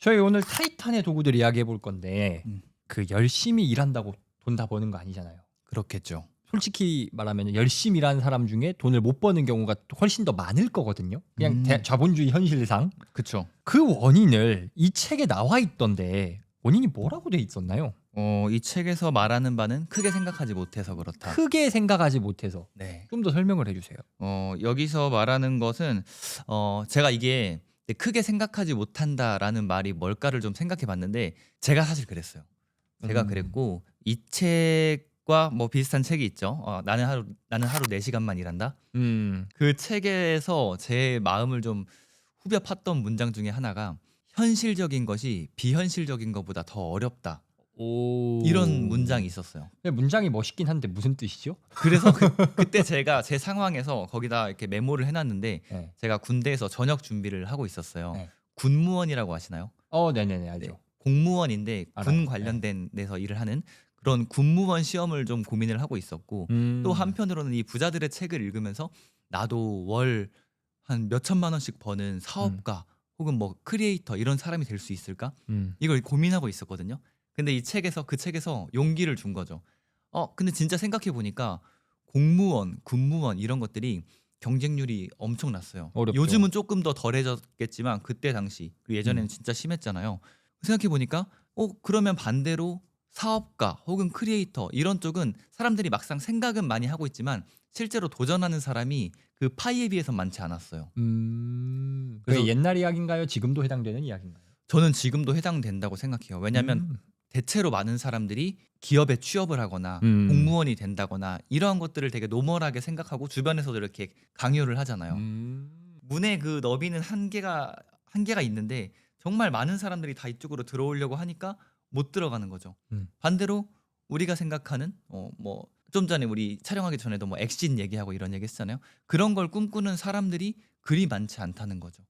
저희 오늘 타이탄의 도구들 이야기해 볼 건데 음. 그 열심히 일한다고 돈 다 버는 거 아니잖아요. 그렇겠죠. 솔직히 말하면 열심히 일하는 사람 중에 돈을 못 버는 경우가 훨씬 더 많을 거거든요. 그냥 자본주의 현실상. 그쵸. 그 원인을 이 책에 나와 있던데 원인이 뭐라고 돼 있었나요? 이 책에서 말하는 바는 크게 생각하지 못해서 그렇다. 크게 생각하지 못해서. 네. 좀 더 설명을 해주세요. 여기서 말하는 것은 제가 이게 크게 생각하지 못한다라는 말이 뭘까를 좀 생각해 봤는데 제가 사실 그랬어요. 제가 그랬고 이 책과 뭐 비슷한 책이 있죠. 나는 하루 4시간만 일한다. 그 책에서 제 마음을 좀 후벼 팠던 문장 중에 하나가 현실적인 것이 비현실적인 것보다 더 어렵다. 오. 이런 문장이 있었어요. 문장이 멋있긴 한데 무슨 뜻이죠? 그래서 그때 제가 제 상황에서 거기다 이렇게 메모를 해놨는데 네. 제가 군대에서 저녁 준비를 하고 있었어요. 네. 군무원이라고 아시나요? 네네네 알죠. 네. 공무원인데 알아요. 군 관련된 데서 일을 하는 그런 군무원 시험을 좀 고민을 하고 있었고 또 한편으로는 이 부자들의 책을 읽으면서 나도 월 한 몇천만 원씩 버는 사업가 혹은 뭐 크리에이터 이런 사람이 될 수 있을까? 이걸 고민하고 있었거든요. 근데 그 책에서 용기를 준 거죠. 근데 진짜 생각해 보니까 공무원, 군무원 이런 것들이 경쟁률이 엄청났어요. 어렵죠. 요즘은 조금 더 덜해졌겠지만 그때 당시 그리고 예전에는 진짜 심했잖아요. 생각해 보니까 그러면 반대로 사업가 혹은 크리에이터 이런 쪽은 사람들이 막상 생각은 많이 하고 있지만 실제로 도전하는 사람이 그 파이에 비해서 많지 않았어요. 그게 그래서 옛날 이야기인가요? 지금도 해당되는 이야기인가요? 저는 지금도 해당된다고 생각해요. 왜냐하면 대체로 많은 사람들이 기업에 취업을 하거나 공무원이 된다거나 이러한 것들을 되게 노멀하게 생각하고 주변에서도 이렇게 강요를 하잖아요. 문의 그 너비는 한계가 있는데 정말 많은 사람들이 다 이쪽으로 들어오려고 하니까 못 들어가는 거죠. 반대로 우리가 생각하는 뭐 좀 전에 우리 촬영하기 전에도 뭐 엑신 얘기하고 이런 얘기 했잖아요. 그런 걸 꿈꾸는 사람들이 그리 많지 않다는 거죠.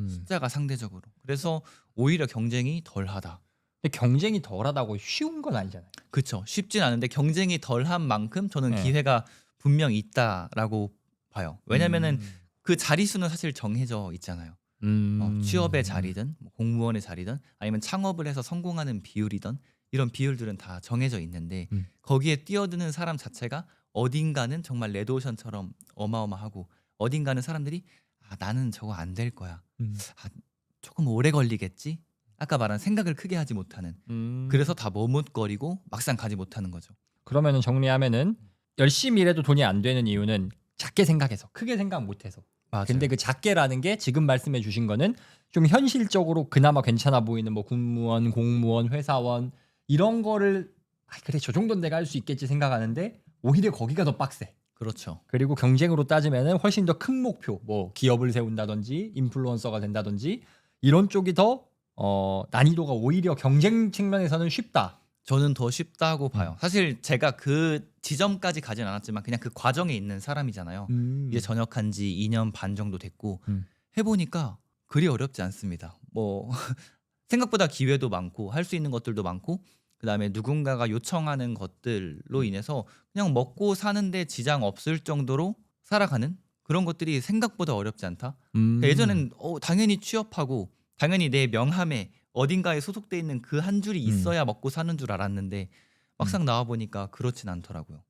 숫자가 상대적으로. 그래서 오히려 경쟁이 덜하다. 근데 경쟁이 덜하다고 쉬운 건 아니잖아요. 그렇죠. 쉽진 않은데 경쟁이 덜한 만큼 저는 네. 기회가 분명 있다라고 봐요. 왜냐면은 그 자리수는 사실 정해져 있잖아요. 취업의 자리든 뭐 공무원의 자리든 아니면 창업을 해서 성공하는 비율이든 이런 비율들은 다 정해져 있는데 거기에 뛰어드는 사람 자체가 어딘가는 정말 레드오션처럼 어마어마하고 어딘가는 사람들이 나는 저거 안 될 거야. 조금 오래 걸리겠지? 아까 말한 생각을 크게 하지 못하는 그래서 다 머뭇거리고 막상 가지 못하는 거죠. 그러면은 정리하면은 열심히 일해도 돈이 안 되는 이유는 작게 생각해서 크게 생각 못해서. 맞아요. 근데 그 작게라는 게 지금 말씀해 주신 거는 좀 현실적으로 그나마 괜찮아 보이는 뭐 군무원, 공무원, 회사원 이런 거를 그래 저 정도는 내가 할 수 있겠지 생각하는데 오히려 거기가 더 빡세. 그렇죠. 그리고 경쟁으로 따지면은 훨씬 더 큰 목표, 뭐 기업을 세운다든지 인플루언서가 된다든지 이런 쪽이 더 난이도가 오히려 경쟁 측면에서는 쉽다. 저는 더 쉽다고 봐요. 사실 제가 그 지점까지 가진 않았지만 그냥 그 과정에 있는 사람이잖아요. 이제 전역한 지 2년 반 정도 됐고 해보니까 그리 어렵지 않습니다. 뭐 생각보다 기회도 많고 할 수 있는 것들도 많고 그다음에 누군가가 요청하는 것들로 인해서 그냥 먹고 사는데 지장 없을 정도로 살아가는 그런 것들이 생각보다 어렵지 않다. 예전엔 당연히 취업하고 당연히 내 명함에 어딘가에 소속돼 있는 그 한 줄이 있어야 먹고 사는 줄 알았는데 막상 나와 보니까 그렇진 않더라고요.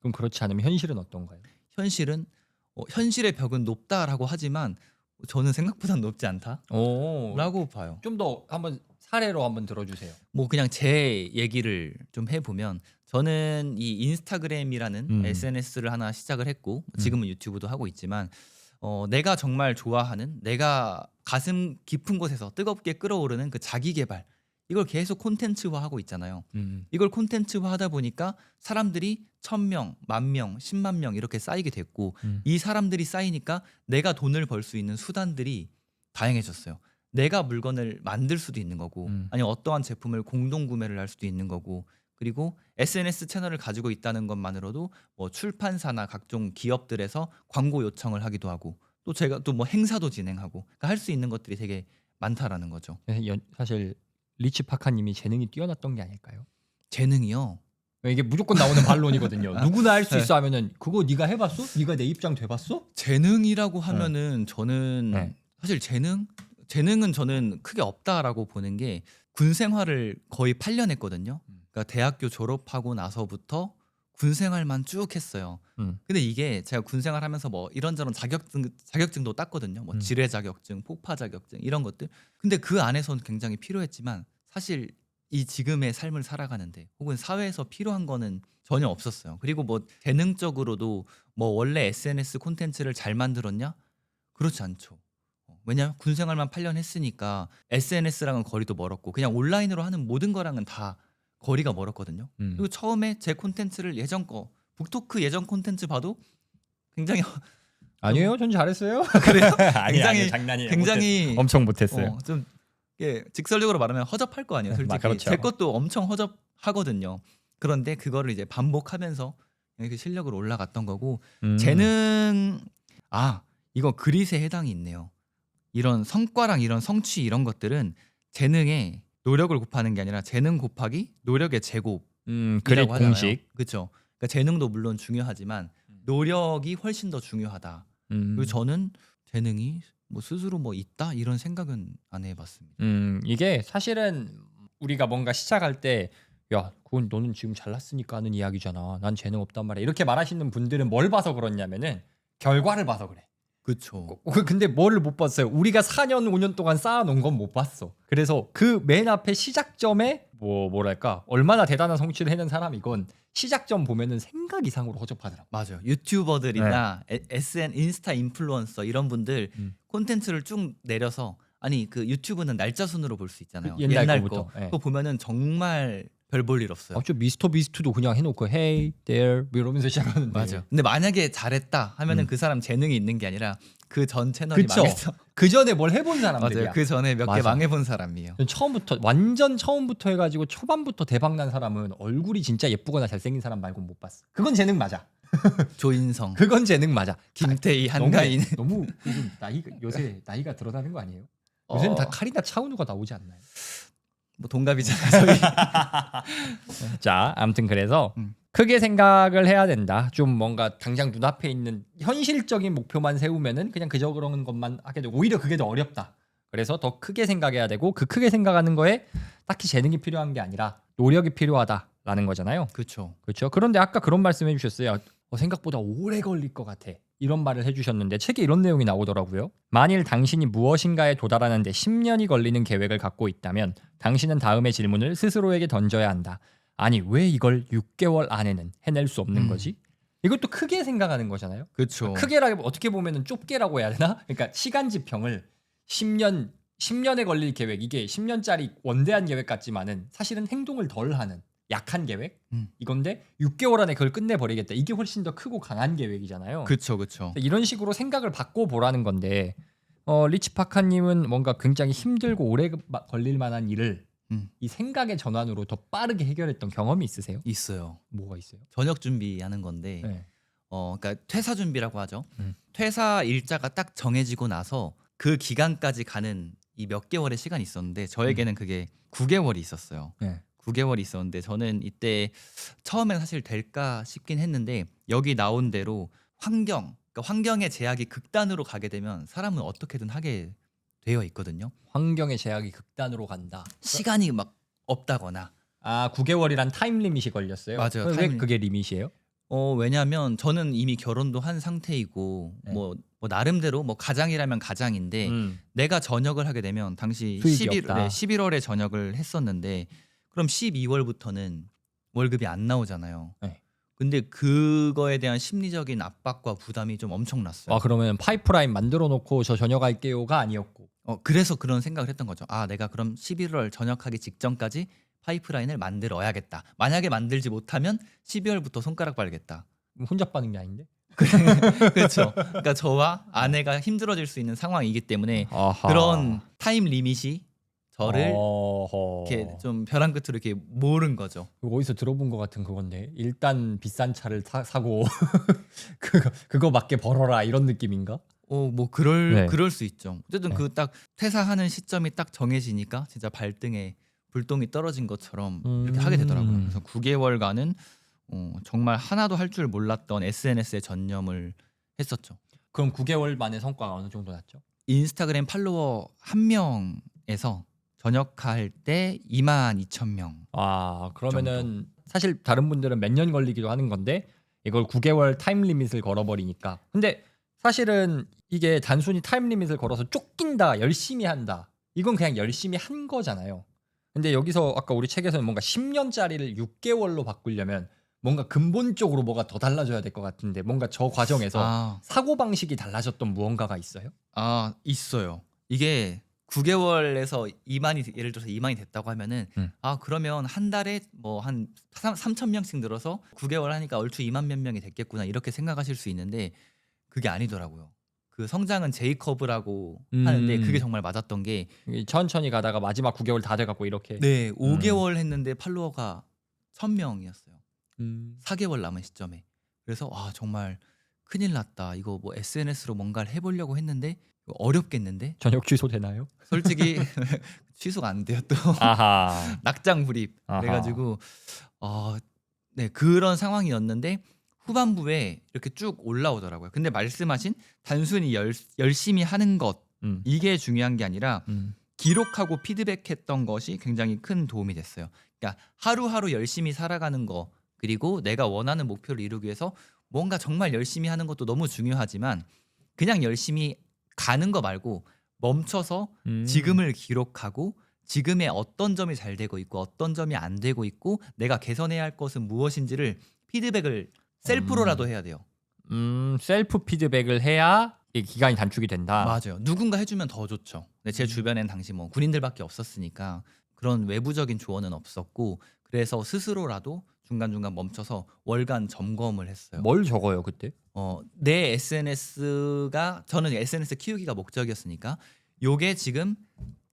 그럼 그렇지 않으면 현실은 어떤가요? 현실은 현실의 벽은 높다라고 하지만 저는 생각보다 높지 않다라고 봐요. 좀 더 한번 사례로 한번 들어주세요. 뭐 그냥 제 얘기를 좀 해보면 저는 이 인스타그램이라는 SNS를 하나 시작을 했고 지금은 유튜브도 하고 있지만 내가 정말 좋아하는 내가 가슴 깊은 곳에서 뜨겁게 끓어오르는 그 자기 개발 이걸 계속 콘텐츠화하고 있잖아요. 이걸 콘텐츠화하다 보니까 사람들이 1000명, 10,000명, 10만 명 이렇게 쌓이게 됐고 이 사람들이 쌓이니까 내가 돈을 벌 수 있는 수단들이 다양해졌어요. 내가 물건을 만들 수도 있는 거고 아니면 어떠한 제품을 공동 구매를 할 수도 있는 거고 그리고 SNS 채널을 가지고 있다는 것만으로도 뭐 출판사나 각종 기업들에서 광고 요청을 하기도 하고 또 제가 또 뭐 행사도 진행하고 그러니까 할 수 있는 것들이 되게 많다라는 거죠. 사실 리치 파카님이 재능이 뛰어났던 게 아닐까요? 재능이요? 이게 무조건 나오는 반론이거든요. 누구나 할 수 있어 하면은 그거 네가 해봤어? 네가 내 입장 돼봤어? 재능이라고 하면은 저는 사실 재능 재능은 저는 크게 없다라고 보는 게 군 생활을 거의 8년 했거든요. 그러니까 대학교 졸업하고 나서부터 군 생활만 쭉 했어요. 근데 이게 제가 군 생활하면서 뭐 이런저런 자격증도 땄거든요. 뭐 지뢰 자격증, 폭파 자격증 이런 것들. 근데 그 안에서는 굉장히 필요했지만 사실 이 지금의 삶을 살아가는데 혹은 사회에서 필요한 거는 전혀 없었어요. 그리고 뭐 재능적으로도 뭐 원래 SNS 콘텐츠를 잘 만들었냐? 그렇지 않죠. 왜냐면 군 생활만 8년 했으니까 SNS랑은 거리도 멀었고 그냥 온라인으로 하는 모든 거랑은 다 거리가 멀었거든요. 그리고 처음에 제 콘텐츠를 예전 거 북토크 예전 콘텐츠 봐도 굉장히 아니에요, 전 잘했어요. 그래요? 굉장히 장난이에요. 굉장히 엄청 못했어요. 좀 예, 직설적으로 말하면 허접할 거 아니에요, 솔직히. 그렇죠. 제 것도 엄청 허접하거든요. 그런데 그거를 이제 반복하면서 이렇게 실력으로 올라갔던 거고 재능 이거 그릿에 해당이 있네요. 이런 성과랑 이런 성취 이런 것들은 재능에 노력을 곱하는 게 아니라 재능 곱하기 노력의 제곱. 그릿 공식. 그렇죠. 그러니까 재능도 물론 중요하지만 노력이 훨씬 더 중요하다. 그리고 저는 재능이 뭐 스스로 뭐 있다 이런 생각은 안 해봤습니다. 이게 사실은 우리가 뭔가 시작할 때 야, 그건 너는 지금 잘났으니까 하는 이야기잖아. 난 재능 없단 말이야. 이렇게 말하시는 분들은 뭘 봐서 그러냐면은 결과를 봐서 그래. 그렇죠. 근데 뭐를 못 봤어요? 우리가 4년 5년 동안 쌓아놓은 건 못 봤어. 그래서 그 맨 앞에 시작점에 뭐랄까 얼마나 대단한 성취를 해낸 사람이건 시작점 보면은 생각 이상으로 허접하더라고. 맞아요. 유튜버들이나 인스타 인플루언서 이런 분들 콘텐츠를 쭉 내려서 아니 그 유튜브는 날짜 순으로 볼 수 있잖아요. 옛날 거부터. 거. 그거 보면은 정말 별 볼 일 없어요. 저 미스터 비스트도 그냥 해놓고 Hey there 이러면서 시작하는데. 맞아. 근데 만약에 잘했다 하면은 그 사람 재능이 있는 게 아니라 그 전 채널이 그쵸. 망했어. 그 전에 뭘 해본 사람들이야. 맞아요. 그 전에 몇 개 맞아. 망해본 사람이에요. 완전 처음부터 해가지고 초반부터 대박난 사람은 얼굴이 진짜 예쁘거나 잘생긴 사람 말고 못 봤어. 그건 재능 맞아. 조인성, 그건 재능 맞아. 김태희, 한가인. 너무 요즘 요새 나이가 들어가는 거 아니에요? 요새는 다 카리나 차은우가 나오지 않나요? 뭐 동갑이잖아요. 자, 아무튼 그래서 크게 생각을 해야 된다. 좀 뭔가 당장 눈앞에 있는 현실적인 목표만 세우면은 그냥 그런 것만 하게 되고 오히려 그게 더 어렵다. 그래서 더 크게 생각해야 되고 그 크게 생각하는 거에 딱히 재능이 필요한 게 아니라 노력이 필요하다라는 거잖아요. 그렇죠. 그렇죠. 그런데 아까 그런 말씀해 주셨어요. 생각보다 오래 걸릴 것 같아. 이런 말을 해주셨는데 책에 이런 내용이 나오더라고요. 만일 당신이 무엇인가에 도달하는데 10년이 걸리는 계획을 갖고 있다면 당신은 다음의 질문을 스스로에게 던져야 한다. 아니 왜 이걸 6개월 안에는 해낼 수 없는 거지? 이것도 크게 생각하는 거잖아요. 그렇죠. 크게라고 어떻게 보면은 좁게라고 해야 되나? 그러니까 시간 지평을 10년에 걸릴 계획 이게 10년짜리 원대한 계획 같지만은 사실은 행동을 덜 하는 약한 계획 이건데 6개월 안에 그걸 끝내버리겠다. 이게 훨씬 더 크고 강한 계획이잖아요. 그렇죠. 이런 식으로 생각을 바꿔보라는 건데 리치파카님은 뭔가 굉장히 힘들고 오래 걸릴 만한 일을 이 생각의 전환으로 더 빠르게 해결했던 경험이 있으세요? 있어요. 뭐가 있어요? 저녁 준비하는 건데 네. 그러니까 퇴사 준비라고 하죠. 퇴사 일자가 딱 정해지고 나서 그 기간까지 가는 이 몇 개월의 시간이 있었는데 저에게는 그게 9개월이 있었어요. 네. 9개월이 있었는데 저는 이때 처음엔 사실 될까 싶긴 했는데 여기 나온 대로 그러니까 환경의 제약이 극단으로 가게 되면 사람은 어떻게든 하게 되어 있거든요. 환경의 제약이 극단으로 간다. 시간이 막 없다거나. 9개월이란 타임 리밋이 걸렸어요. 맞아요. 왜 그게 리밋이에요? 왜냐하면 저는 이미 결혼도 한 상태이고 네. 뭐 나름대로 뭐 가장이라면 가장인데 내가 전역을 하게 되면 당시 수익이 없다. 11월에 전역을 했었는데 그럼 12월부터는 월급이 안 나오잖아요. 네. 근데 그거에 대한 심리적인 압박과 부담이 좀 엄청났어요. 그러면 파이프라인 만들어 놓고 저 전역할게요가 아니었고. 그래서 그런 생각을 했던 거죠. 내가 그럼 11월 전역하기 직전까지 파이프라인을 만들어야겠다. 만약에 만들지 못하면 12월부터 손가락 빨겠다. 혼자 빠는 게 아닌데? 그렇죠. 그러니까 저와 아내가 힘들어질 수 있는 상황이기 때문에 그런 타임 리밋이 저를 이렇게 좀 벼랑 끝으로 이렇게 모른 거죠. 어디서 들어본 것 같은 그건데 일단 비싼 차를 사고 그거 맞게 벌어라 이런 느낌인가? 뭐 그럴 수 있죠. 어쨌든 그 딱 퇴사하는 시점이 딱 정해지니까 진짜 발등에 불똥이 떨어진 것처럼 이렇게 하게 되더라고요. 그래서 9개월간은 정말 하나도 할 줄 몰랐던 SNS에 전념을 했었죠. 그럼 9개월 만에 성과가 어느 정도 났죠? 인스타그램 팔로워 1명에서 전역할 때 22,000명. 아, 그러면은 사실 다른 분들은 몇 년 걸리기도 하는 건데 이걸 9개월 타임 리밋을 걸어버리니까. 근데 사실은 이게 단순히 타임 리밋을 걸어서 쫓긴다, 열심히 한다. 이건 그냥 열심히 한 거잖아요. 근데 여기서 아까 우리 책에서는 뭔가 10년짜리를 6개월로 바꾸려면 뭔가 근본적으로 뭐가 더 달라져야 될 것 같은데 뭔가 저 과정에서 아, 사고방식이 달라졌던 무언가가 있어요? 있어요. 이게 9개월에서 2만이 예를 들어서 2만이 됐다고 하면은 음. 그러면 한 달에 뭐 한 3,000명씩 늘어서 9개월 하니까 얼추 2만 몇 명이 됐겠구나 이렇게 생각하실 수 있는데 그게 아니더라고요. 그 성장은 제이커브라고 하는데 그게 정말 맞았던 게 천천히 가다가 마지막 9개월 다 돼갖고 이렇게. 네, 5개월 했는데 팔로워가 1,000명이었어요. 음. 4개월 남은 시점에. 그래서 정말 큰일 났다. 이거 뭐 SNS로 뭔가를 해보려고 했는데 이거 어렵겠는데? 전역 취소되나요? 솔직히 취소가 안 돼요 또. 아하. 낙장불입. 아하. 그래가지고 네 그런 상황이었는데 후반부에 이렇게 쭉 올라오더라고요. 근데 말씀하신 단순히 열심히 하는 것 음. 이게 중요한 게 아니라 음. 기록하고 피드백했던 것이 굉장히 큰 도움이 됐어요. 그러니까 하루하루 열심히 살아가는 거 그리고 내가 원하는 목표를 이루기 위해서 뭔가 정말 열심히 하는 것도 너무 중요하지만 그냥 열심히 가는 거 말고 멈춰서 지금을 기록하고 지금의 어떤 점이 잘 되고 있고 어떤 점이 안 되고 있고 내가 개선해야 할 것은 무엇인지를 피드백을 셀프로라도 해야 돼요. 셀프 피드백을 해야 이 기간이 단축이 된다. 맞아요. 누군가 해주면 더 좋죠. 근데 제 주변엔 당시 뭐 군인들밖에 없었으니까 그런 외부적인 조언은 없었고 그래서 스스로라도 중간중간 멈춰서 월간 점검을 했어요. 뭘 적어요 그때? 내 SNS가 저는 SNS 키우기가 목적이었으니까 요게 지금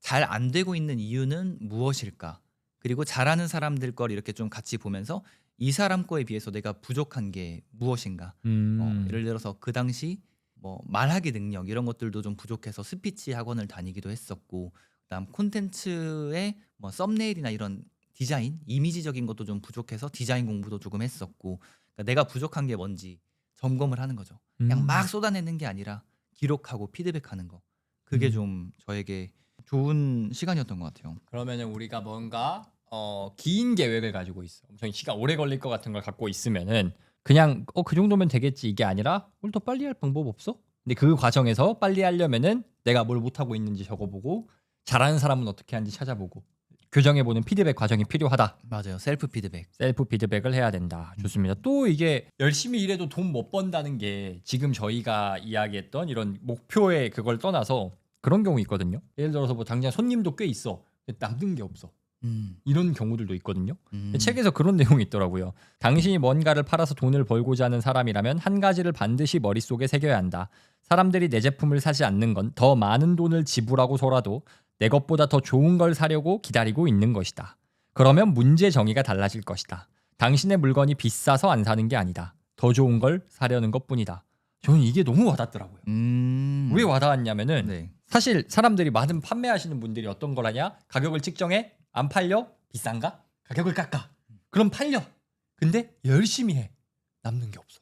잘 안 되고 있는 이유는 무엇일까? 그리고 잘하는 사람들 걸 이렇게 좀 같이 보면서 이 사람 거에 비해서 내가 부족한 게 무엇인가? 예를 들어서 그 당시 뭐 말하기 능력 이런 것들도 좀 부족해서 스피치 학원을 다니기도 했었고 그다음 콘텐츠의 뭐 썸네일이나 이런 디자인, 이미지적인 것도 좀 부족해서 디자인 공부도 조금 했었고 그러니까 내가 부족한 게 뭔지 점검을 하는 거죠. 그냥 막 쏟아내는 게 아니라 기록하고 피드백하는 거. 그게 좀 저에게 좋은 시간이었던 것 같아요. 그러면은 우리가 뭔가 긴 계획을 가지고 있어. 엄청 시간 오래 걸릴 것 같은 걸 갖고 있으면은 그냥 그 정도면 되겠지 이게 아니라 뭘 더 빨리 할 방법 없어? 근데 그 과정에서 빨리 하려면은 내가 뭘 못하고 있는지 적어보고 잘하는 사람은 어떻게 하는지 찾아보고 교정해보는 피드백 과정이 필요하다. 맞아요. 셀프 피드백. 셀프 피드백을 해야 된다. 좋습니다. 또 이게 열심히 일해도 돈 못 번다는 게 지금 저희가 이야기했던 이런 목표의 그걸 떠나서 그런 경우 있거든요. 예를 들어서 뭐 당장 손님도 꽤 있어. 근데 남는 게 없어. 이런 경우들도 있거든요. 책에서 그런 내용이 있더라고요. 당신이 뭔가를 팔아서 돈을 벌고자 하는 사람이라면 한 가지를 반드시 머릿속에 새겨야 한다. 사람들이 내 제품을 사지 않는 건 더 많은 돈을 지불하고서라도 내 것보다 더 좋은 걸 사려고 기다리고 있는 것이다. 그러면 문제 정의가 달라질 것이다. 당신의 물건이 비싸서 안 사는 게 아니다. 더 좋은 걸 사려는 것뿐이다. 저는 이게 너무 와닿더라고요. 왜 와닿았냐면은 네. 사실 사람들이 많은 판매하시는 분들이 어떤 걸 하냐? 가격을 측정해? 안 팔려? 비싼가? 가격을 깎아. 그럼 팔려. 근데 열심히 해. 남는 게 없어.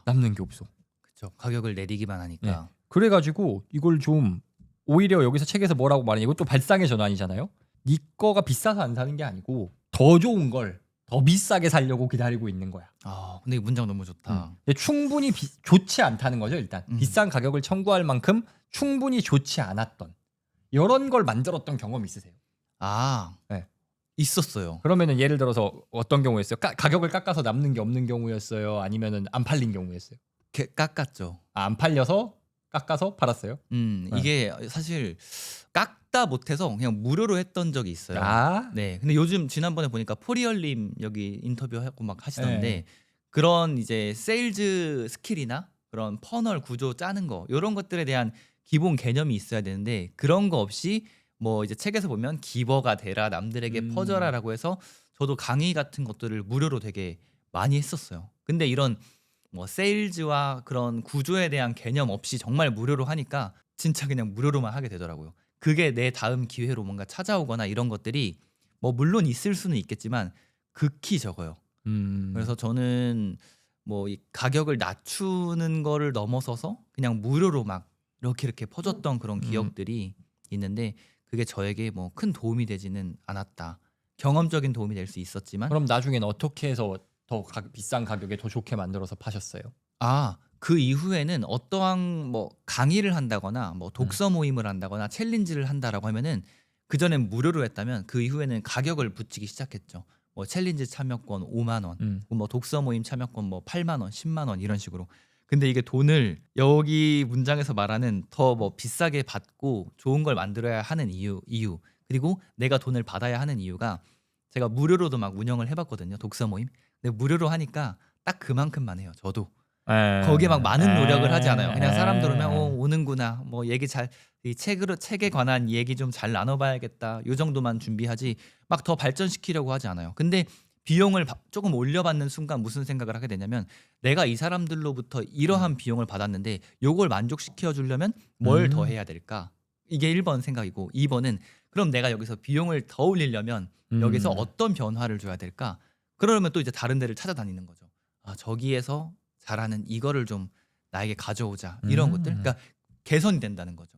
남는 게 없어. 그렇죠. 가격을 내리기만 하니까. 그래가지고 이걸 좀 오히려 여기서 책에서 뭐라고 말하냐 이것도 발상의 전환이잖아요. 네 거가 비싸서 안 사는 게 아니고 더 좋은 걸 더 비싸게 살려고 기다리고 있는 거야. 근데 이 문장 너무 좋다. 근데 충분히 좋지 않다는 거죠. 일단 비싼 가격을 청구할 만큼 충분히 좋지 않았던 이런 걸 만들었던 경험 있으세요? 네. 있었어요. 그러면은 예를 들어서 어떤 경우였어요? 가격을 깎아서 남는 게 없는 경우였어요? 아니면은 안 팔린 경우였어요? 깎았죠. 안 팔려서 깎아서 팔았어요? 이게 사실 깎다 못해서 그냥 무료로 했던 적이 있어요. 네. 근데 요즘 지난번에 보니까 포리얼님 여기 인터뷰하고 막 하시던데 그런 이제 세일즈 스킬이나 그런 퍼널 구조 짜는 거 이런 것들에 대한 기본 개념이 있어야 되는데 그런 거 없이 뭐 이제 책에서 보면 기버가 되라 남들에게 퍼져라라고 해서 저도 강의 같은 것들을 무료로 되게 많이 했었어요. 근데 이런 뭐 세일즈와 그런 구조에 대한 개념 없이 정말 무료로 하니까 진짜 그냥 무료로만 하게 되더라고요. 그게 내 다음 기회로 뭔가 찾아오거나 이런 것들이 뭐 물론 있을 수는 있겠지만 극히 적어요. 그래서 저는 뭐 이 가격을 낮추는 거를 넘어서서 그냥 무료로 막 이렇게 퍼졌던 그런 기억들이 있는데 그게 저에게 뭐 큰 도움이 되지는 않았다. 경험적인 도움이 될 수 있었지만 그럼 나중에는 어떻게 해서 더 비싼 가격에 더 좋게 만들어서 파셨어요? 그 이후에는 어떠한 뭐 강의를 한다거나 뭐 독서 모임을 한다거나 챌린지를 한다라고 하면은 그전엔 무료로 했다면 그 이후에는 가격을 붙이기 시작했죠. 뭐 챌린지 참여권 5만 원, 뭐 독서 모임 참여권 뭐 8만 원, 10만 원 이런 식으로. 근데 이게 돈을 여기 문장에서 말하는 더 뭐 비싸게 받고 좋은 걸 만들어야 하는 이유 그리고 내가 돈을 받아야 하는 이유가 제가 무료로도 막 운영을 해봤거든요. 독서 모임. 근데 무료로 하니까 딱 그만큼만 해요. 저도. 거기에 막 많은 노력을 하지 않아요. 그냥 사람들 오면 오는구나. 뭐 얘기 이 책에 관한 얘기 좀 잘 나눠봐야겠다. 요 정도만 준비하지 막 더 발전시키려고 하지 않아요. 근데 비용을 조금 올려받는 순간 무슨 생각을 하게 되냐면 내가 이 사람들로부터 이러한 비용을 받았는데 요걸 만족시켜 주려면 뭘 더 해야 될까? 이게 1번 생각이고 2번은 그럼 내가 여기서 비용을 더 올리려면 여기서 어떤 변화를 줘야 될까? 그러면 또 이제 다른 데를 찾아다니는 거죠. 저기에서 잘하는 이거를 좀 나에게 가져오자 이런 것들. 그러니까 개선이 된다는 거죠.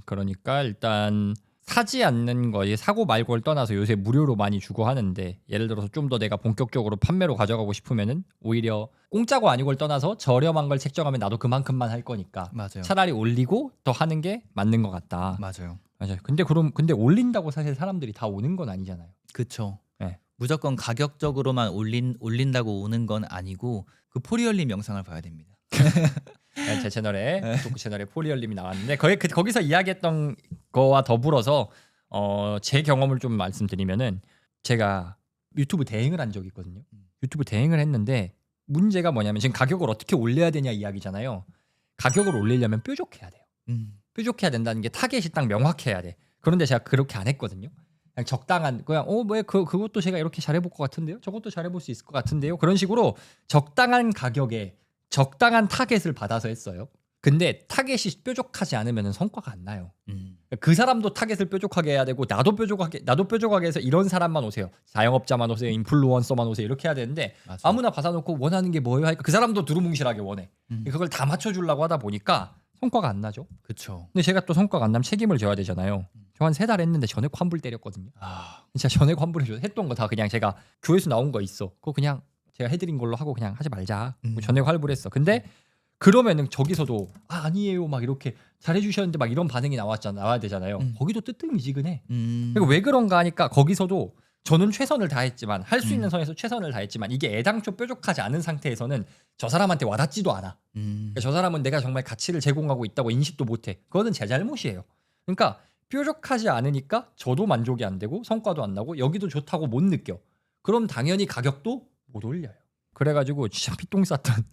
그러니까 일단 사지 않는 거에 사고 말고를 떠나서 요새 무료로 많이 주고 하는데 예를 들어서 좀 더 내가 본격적으로 판매로 가져가고 싶으면은 오히려 공짜고 아니고를 떠나서 저렴한 걸 책정하면 나도 그만큼만 할 거니까 맞아요. 차라리 올리고 더 하는 게 맞는 것 같다. 맞아요. 맞아요. 근데 올린다고 사실 사람들이 다 오는 건 아니잖아요. 그렇죠. 네. 무조건 가격적으로만 올린다고 오는 건 아니고 그 포리얼림 영상을 봐야 됩니다. 제 채널에 구독 채널에 포리얼님이 나왔는데 거기서 이야기했던 거와 더불어서 제 경험을 좀 말씀드리면은 제가 유튜브 대행을 한 적이 있거든요. 유튜브 대행을 했는데 문제가 뭐냐면 지금 가격을 어떻게 올려야 되냐 이야기잖아요. 가격을 올리려면 뾰족해야 돼요. 뾰족해야 된다는 게 타겟이 딱 명확해야 돼. 그런데 제가 그렇게 안 했거든요. 그냥 적당한 그냥 그것도 제가 이렇게 잘해볼 것 같은데요. 저것도 잘해볼 수 있을 것 같은데요. 그런 식으로 적당한 가격에 적당한 타겟을 받아서 했어요. 근데 타겟이 뾰족하지 않으면 성과가 안 나요. 그 사람도 타겟을 뾰족하게 해야 되고 나도 뾰족하게 해서 이런 사람만 오세요. 자영업자만 오세요. 인플루언서만 오세요. 이렇게 해야 되는데 맞아. 아무나 받아놓고 원하는 게 뭐예요? 하니까 그 사람도 두루뭉실하게 원해. 그걸 다 맞춰주려고 하다 보니까 성과가 안 나죠. 그렇죠. 근데 제가 또 성과가 안 나면 책임을 져야 되잖아요. 저 한 3달 했는데 전액 환불 때렸거든요. 진짜 전액 환불해줘. 했던 거 다 그냥 제가 교회에서 나온 거 있어. 그거 그냥 제가 해드린 걸로 하고 그냥 하지 말자. 전액 환불했어. 근데 그러면은 저기서도 아니에요 막 이렇게 잘해주셨는데 막 이런 반응이 나와야 되잖아요. 거기도 뜨뜻미지근해. 그리고 왜 그런가 하니까 거기서도 저는 최선을 다했지만 할 수 있는 선에서 최선을 다했지만 이게 애당초 뾰족하지 않은 상태에서는 저 사람한테 와닿지도 않아. 그러니까 저 사람은 내가 정말 가치를 제공하고 있다고 인식도 못해. 그거는 제 잘못이에요. 그러니까 뾰족하지 않으니까 저도 만족이 안 되고 성과도 안 나고 여기도 좋다고 못 느껴. 그럼 당연히 가격도 못 올려요. 그래가지고 진짜 피똥 쌌던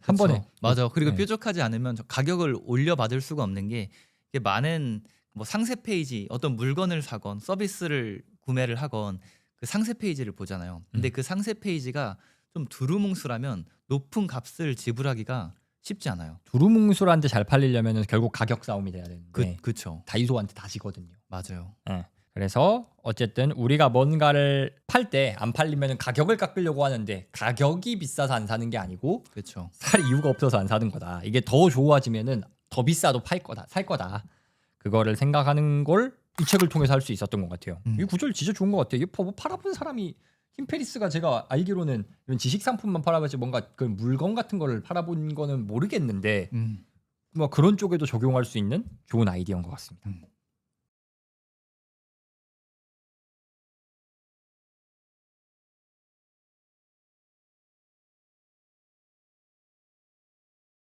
한 번에. 맞아. 그리고 네. 뾰족하지 않으면 가격을 올려받을 수가 없는 게 이게 많은 뭐 상세 페이지 어떤 물건을 사건 서비스를 구매를 하건 그 상세 페이지를 보잖아요. 근데 그 상세 페이지가 좀 두루뭉술하면 높은 값을 지불하기가 쉽지 않아요. 두루뭉술한데 잘 팔리려면 결국 가격 싸움이 돼야 되는데 그렇죠. 다이소한테 다 지거든요. 맞아요. 그래서 어쨌든 우리가 뭔가를 팔 때 안 팔리면 가격을 깎으려고 하는데 가격이 비싸서 안 사는 게 아니고 그렇죠. 살 이유가 없어서 안 사는 거다. 이게 더 좋아지면은 더 비싸도 살 거다. 그거를 생각하는 걸 이 책을 통해서 할 수 있었던 것 같아요. 이 구절 진짜 좋은 것 같아요. 뭐 팔아본 사람이 힘페리스가 제가 알기로는 이런 지식 상품만 팔아봤지 뭔가 그 물건 같은 거를 팔아본 거는 모르겠는데 뭐 그런 쪽에도 적용할 수 있는 좋은 아이디어인 것 같습니다.